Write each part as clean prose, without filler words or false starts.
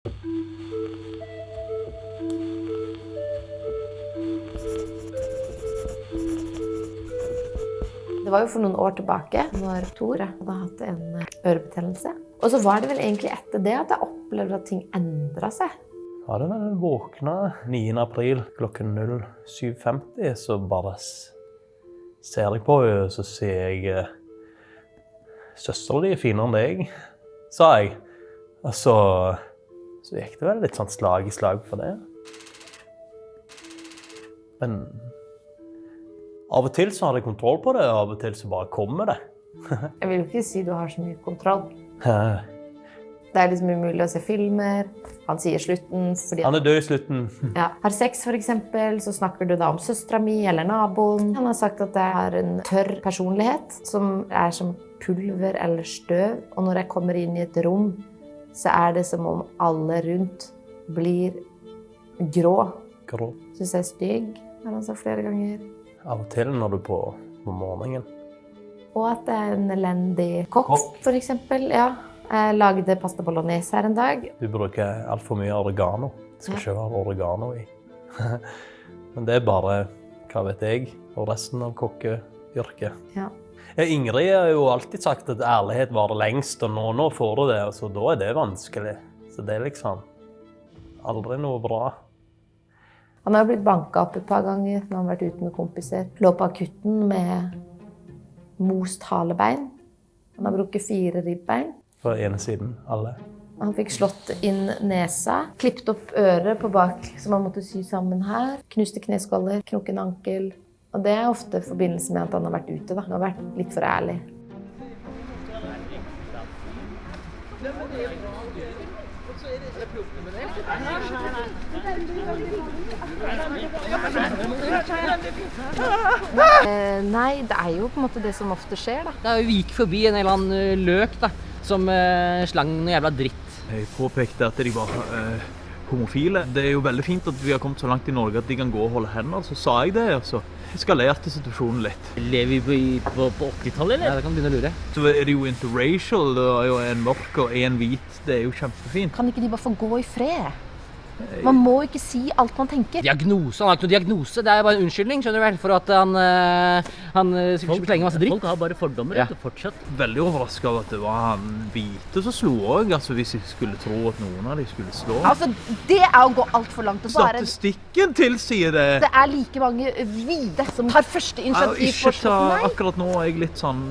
Det var jo for noen år tilbake, når Tor hadde hatt en ørebetennelse. Og så var det vel egentlig etter det at jeg opplevde at ting endret seg. Ja, det var den våkna 9. april klokken 07:50, så bare ser jeg på henne, så ser jeg søsteren din er finere enn deg, sa jeg. Og så gikk det vel litt sånn slag i slag for det. Men av og til så har jeg kontroll på det, og av og til så bare kommer det. Jeg vil ikke si du har så mye kontroll. Det er liksom umulig å se filmer. Han sier slutten fordi Han er død i slutten. Ja. Har sex for eksempel, så snakker du da om søstera mi eller naboen. Han har sagt at jeg har en tørr personlighet som er som pulver eller støv. Og når jeg kommer inn i et rom, så er det som om alle rundt blir grå. Grå. Synes jeg er stygg, har han sagt flere ganger. Av og til når du er på morgenen. Og at det er en elendig kokk, for eksempel. Ja. Jeg lagde pasta bolognese her en dag. Du bruker alt for mye oregano. Det skal ikke være oregano i. Men det er bare, hva vet jeg, og resten av kokkeyrket. Ja. Ingrid har jo alltid sagt at ærlighet varer lengst, og nå får du det, og så da er det vanskelig. Så det er liksom aldri noe bra. Han har blitt banket opp et par ganger når han har vært ute med kompiser. Lå på akutten med most halebein. Han har brukket 4 ribbein. På ene siden, alle. Han fikk slått inn nesa, klippet opp øret på bak, som han måtte sy sammen her. Knuste kneskåler, knokken ankel. Og det er ofte forbindelse med at han har vært ute, da. Han har vært litt for ærlig. Nei, det er jo på en måte det som ofte skjer, da. Det er jo vik forbi en eller annen løk, da, som slang noe jævla dritt. Jeg påpekte at de var homofile. Det er jo veldig fint at vi har kommet så langt i Norge at de kan gå og holde hender, så sa jeg det, og så eskalerte situasjonen litt. Lever vi på 80-tallet, eller? Ja, det kan begynne å lure. Så er det jo interracial, det er jo en mørk og en hvit, det er jo kjempefint. Kan ikke de bare få gå i fred? Man må ikke si alt man tenker. Diagnose? Han har ikke noe diagnose, det er bare en unnskyldning, skjønner du vel, for at han slenger masse dritt. Folk har bare fordommer, fortsatt. Veldig overrasket av at det var han hvite som slo også, altså hvis jeg skulle tro at noen av de skulle slå. Altså, det er å gå alt for langt. Statistikken tilsier det. Det er like mange hvite som tar første initiativ. Akkurat nå er jeg litt sånn...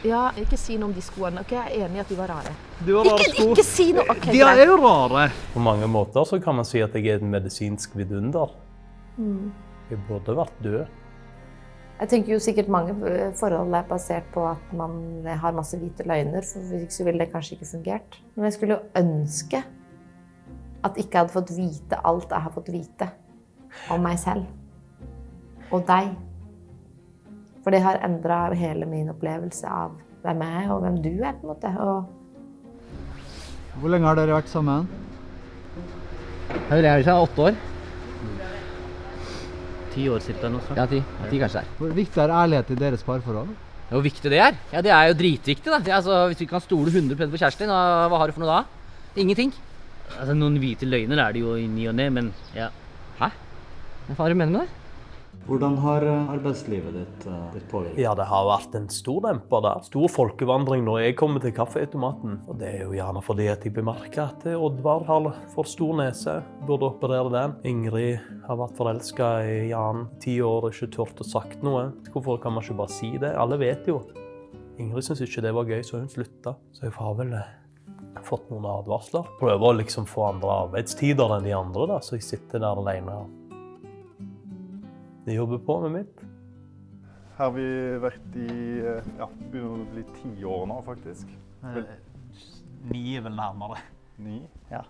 Ja, ikke si noe om de skoene. Ok, jeg er enig i at de var rare. Ikke si noe! Okay, de er jo rare! På mange måter så kan man si at jeg er et medisinsk vidunder. Jeg burde vært død. Jeg tenker jo sikkert mange forhold er basert på at man har masse hvite løgner, for hvis ikke så ville det kanskje ikke fungert. Men jeg skulle jo ønske at ikke jeg hadde fått vite alt jeg har fått vite om meg selv. Og deg. For det har endret hele min opplevelse av hvem jeg er og hvem du er, på en måte. Hvor lenge har dere vært sammen? Jeg er 8 år. 10 år cirka nå. Ja, 10 kanskje der. Hvor viktig er ærlighet i deres parforhold? Hvor viktig det er? Ja, det er jo dritviktig, da. Det er, altså, hvis du kan stole 100% på kjæresten din, hva har du for noe da? Ingenting. Altså, noen hvite løgner er det jo i ny og ne, men ja. Hæ? Hva har du mener med det? Hvordan har arbeidslivet ditt påvirket? Ja, det har vært en stor demper der. Stor folkevandring når jeg kommer til kaffeautomaten. Og det er jo gjerne fordi at jeg bemerker at Oddvar har for stor nese. Burde operere den. Ingrid har vært forelsket i Jan 10 år og ikke tørt å sagt noe. Hvorfor kan man ikke bare si det? Alle vet jo. Ingrid synes ikke det var gøy, så hun slutta. Så jeg har vel fått noen advarsler. Prøver å liksom få andre arbeidstider enn de andre, da, så jeg sitter der alene. Jeg jobber på med mitt. Her har vi vært i, begynner å bli 10 år nå, faktisk. 9 er vel nærmere. 9? Ja.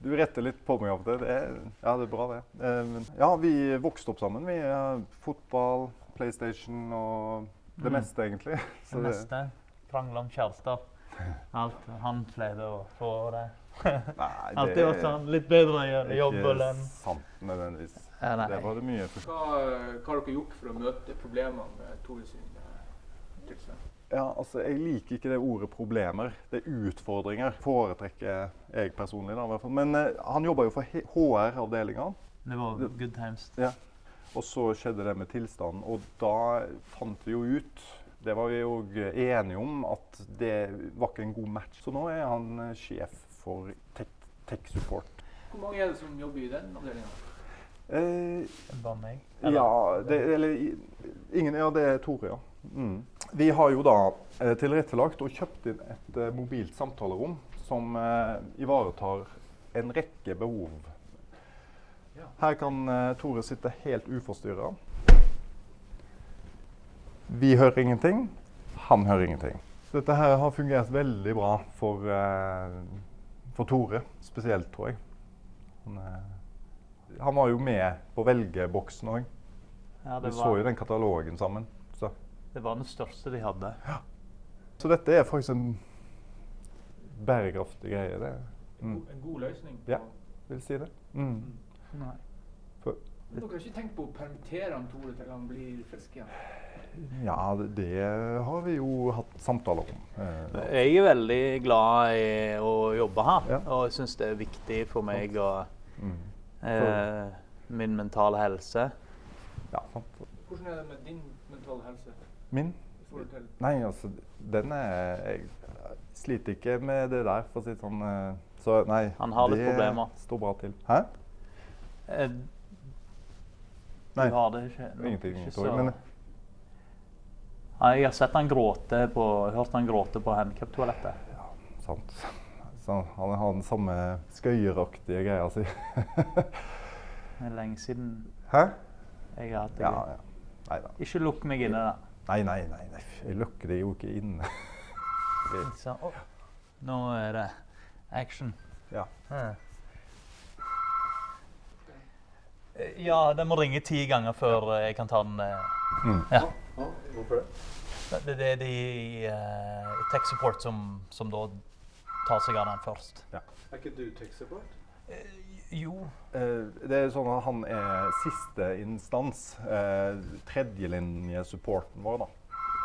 Du retter litt på meg av det. Det er bra det. Ja, vi vokste opp sammen. Vi har fotball, PlayStation og det meste egentlig. Det meste. Krangler om kjærester. Alt. Han pleide å få det. Nei, alltid vært sånn litt bedre enn jobb eller enn... Ikke sant nødvendigvis. Nei. Det var det mye. Hva har dere gjort for å møte problemene med Tore sin tilstand? Ja, altså, jeg liker ikke det ordet problemer. Det er utfordringer. Foretrekker jeg personlig da, i hvert fall. Men han jobber jo for HR-avdelingen. Det var good times. Ja. Og så skjedde det med tilstanden, og da fant vi jo ut, det var vi jo enige om, at det var ikke en god match. Så nå er han sjef for tech support. Hvor mange er det som jobber i den avdelingen? Bare meg. Ja, det er Tore, ja. Vi har jo da tilrettelagt og kjøpt inn et mobilt samtalerom som ivaretar en rekke behov. Her kan Tore sitte helt uforstyrret. Vi hører ingenting, han hører ingenting. Dette her har fungert veldig bra for Tore, spesielt tror jeg. Han var jo med på velgeboksen også. Ja, Vi så jo den katalogen sammen. Så. Det var den største de hadde. Ja. Så dette er faktisk en bærekraftig greie. Det. En god løsning? Ja, vil si det. Nei. Dere har ikke tenkt på å permittere han Tore til han blir frisk igjen? Ja, det har vi jo hatt samtaler om. Jeg er veldig glad i å jobbe her, Ja. og jeg synes det er viktig for meg og min mentale helse. Ja, sant. Hvordan er det med din mentale helse? Min? I forhold til? Nei, altså, jeg sliter ikke med det der, for å si det sånn. Så nei, Han har litt problemer. Det står bra til. Hæ? Du har det ikke? Ingenting. Ikke Tore, men Nei, jeg har sett han gråte hørt han gråte på handicap-toalettet. ja, sant. Så han har den samme skøyeraktige greia si. Det er lenge siden Hæ? jeg har hatt det. Ja, ja. Neida. Ikke lukk meg inne da. Nei. Jeg lukker det jo ikke inne. Så, nå er det action. Ja. Ja, den må ringe 10 ganger før jeg kan ta den. Ja. Hvorfor det? Det er de i tech support som da tar seg av den først. Ja. Er ikke du tech support? Jo. Det er sånn at han er siste instans. Tredjelinje-supporten vår da.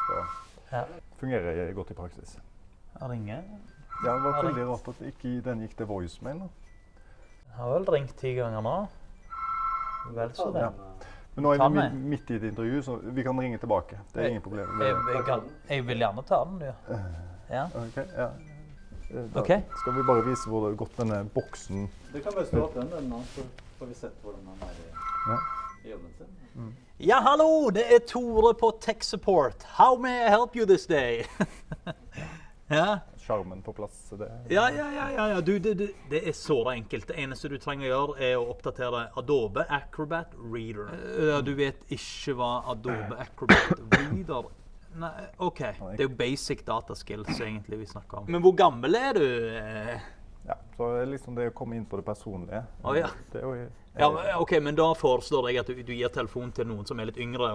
Så fungerer godt i praksis. Jeg ringer. Ja, det var veldig rart at den gikk til voicemail da. Jeg har vel ringt 10 ganger nå. Vel så det. Ja. Men nå er vi midt i et intervju, så vi kan ringe tilbake. Det er ingen problem. Jeg vil gjerne ta den, ja. Ja. Ok, ja. Da Ok. skal vi bare vise hvor godt denne boksen... Du kan bare stå opp den nå, så får vi sett hvordan han er i jobben sin. Ja, hallo! Det er Tore på Tech Support. How may I help you this day? Ja. Skjermen på plass. Det. Ja. Du, det er så enkelt. Det eneste du trenger å gjøre er å oppdatere Adobe Acrobat Reader. Du vet ikke hva Adobe Acrobat Reader Nei, OK. Det er jo basic dataskills egentlig vi snakker om. Men hvor gammel er du? Ja, så er liksom det å komme inn på det personlige. Ja. Det er jo, Ja, OK, men da foreslår jeg at du gir telefon til noen som er litt yngre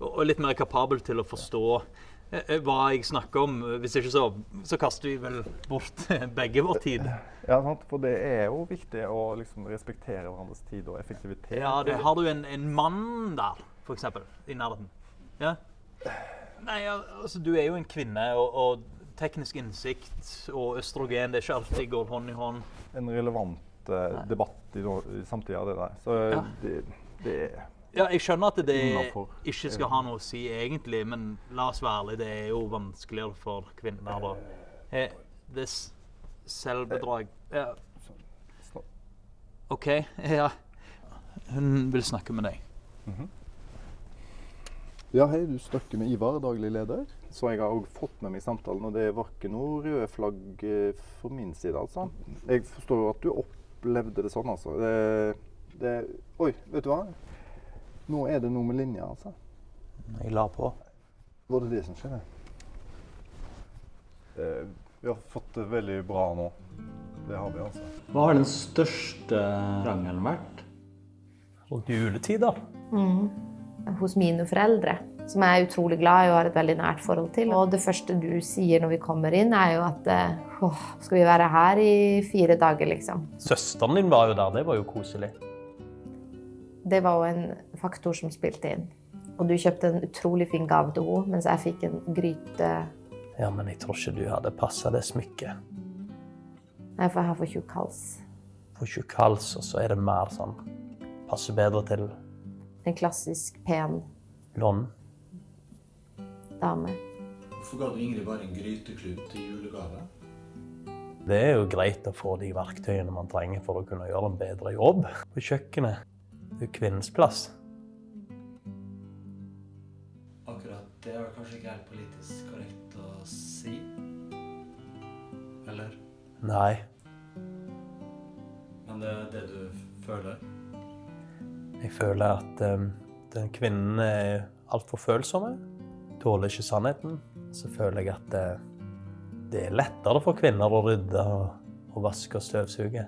og litt mer kapabel til å forstå hva jeg snakker om. Hvis ikke så kaster vi vel bort begge vår tid. Ja, sant? For det er jo viktig å liksom respektere hverandres tid og effektivitet. Ja, har du en mann der, for eksempel, i nærheten? Ja? Nei, altså, du er jo en kvinne, og teknisk innsikt og østrogen, det er ikke alltid går hånd i hånd. En relevant debatt i samtiden av det der. Så det er... Ja, jeg skjønner at det Innenfor. ikke skal ha noe å si egentlig, men la oss være ærlig, det er jo vanskeligere for kvinner da. Det er selvbedrag. Ja. OK, ja. Hun vil snakke med deg. Ja, hei, du snakker med Ivar, daglig leder. Så jeg har også fått med meg samtalen, og det var ikke noe røde flagg for min side, altså. Jeg forstår jo at du opplevde det sånn, altså. Oi, vet du hva? Nå er det noe med linja, altså. Jeg la på. Var det det som skjedde? Vi har fått det veldig bra nå. Det har vi, altså. Hva har den største krangelen vært? Rundt juletider. Hos mine foreldre, som jeg er utrolig glad i og har et veldig nært forhold til. Og det første du sier når vi kommer inn, er jo at skal vi være her i 4 dager, liksom. Søsteren din var jo der, det var jo koselig. Det var jo en faktor som spilte inn. Og du kjøpte en utrolig fin gave til henne, mens jeg fikk en gryte Ja, men jeg tror ikke du hadde passet det smykket. Nei, for jeg har for tjukk hals. For tjukk hals, og så er det mer sånn, passer bedre til En klassisk pen blond. dame. Hvorfor ga du Ingrid bare en gryteklut til julegave? Det er jo greit å få de verktøyene man trenger for å kunne gjøre en bedre jobb på kjøkkenet. Det er kvinnens plass. Akkurat, det er kanskje ikke helt politisk korrekt å si? Eller? Nei, Men det er det du føler? jeg føler at den kvinnen er alt for følsomme, tåler ikke sannheten. Så føler jeg at det er lettere for kvinner å rydde og vaske og støvsuge.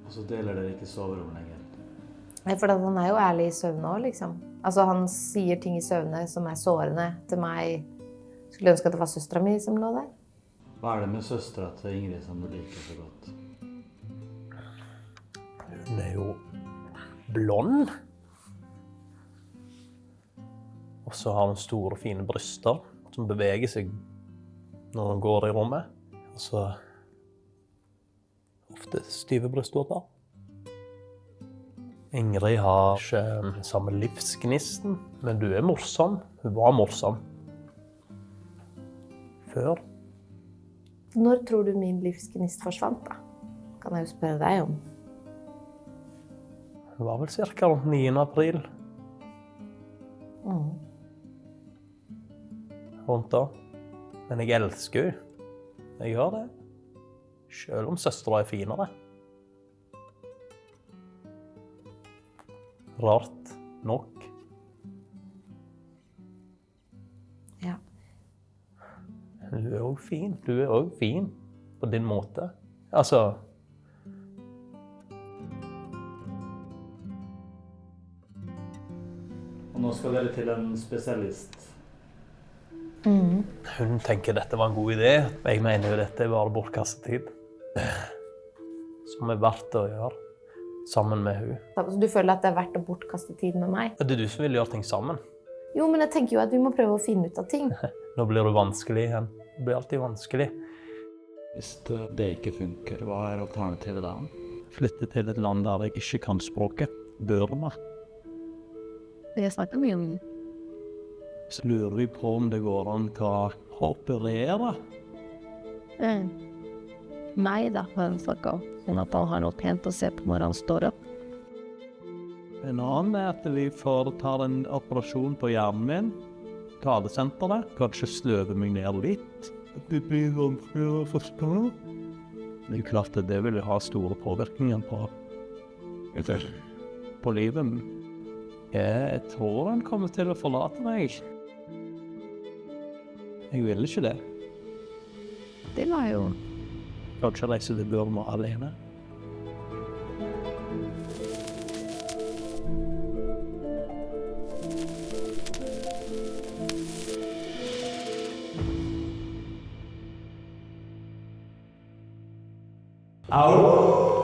Og så deler dere ikke soverom lenger. Nei, for han er jo ærlig i søvne også, liksom. Altså, han sier ting i søvne som er sårende til meg. Skulle ønske at det var søstera mi som lå der. Hva er det med søstera til Ingrid som du liker så godt? Hun er jo blond. Og så har hun store, fine bryster som beveger seg når hun går i rommet. Og så ofte stive brystvorter. Ingrid har ikke samme livsgnisten, men du er morsom. Hun var morsom. Før. Når tror du min livsgnist forsvant, da? Kan jeg jo spørre deg om. Det var vel cirka rundt 9. april. Rundt da. Men jeg elsker henne. Jeg gjør det. Selv om søstera er finere. Rart nok. Ja. Du er også fin. Du er også fin på din måte. Altså... Og nå skal dere til en spesialist. Hun tenker dette var en god idé. Jeg mener jo dette er bare bortkastet tid. Som er verdt å gjøre sammen med hun. Så du føler at det er verdt å bortkaste tid med meg? Det er du som vil gjøre ting sammen. Jo, men jeg tenker jo at vi må prøve å finne ut av ting. Nå blir det vanskelig igjen. Det blir alltid vanskelig. Hvis det ikke funker, hva er alternativet da? Flytte til et land der jeg ikke kan språket. Burma. Det snakker mye om. Så lurer vi på om det går an å operere. Meg da, har han snakket om. Sånn at han har noe pent å se på når han står opp. En annen er at vi foretar en operasjon på hjernen min. Skadesenteret. Kanskje sløve meg ned litt. Det blir vanskeligere å forstå. Det er klart at det vil ha store påvirkninger på livet. Jeg tror han kommer til å forlate meg. Jeg vil ikke det. Det var jo... Kanskje reise til Burma alene. Au!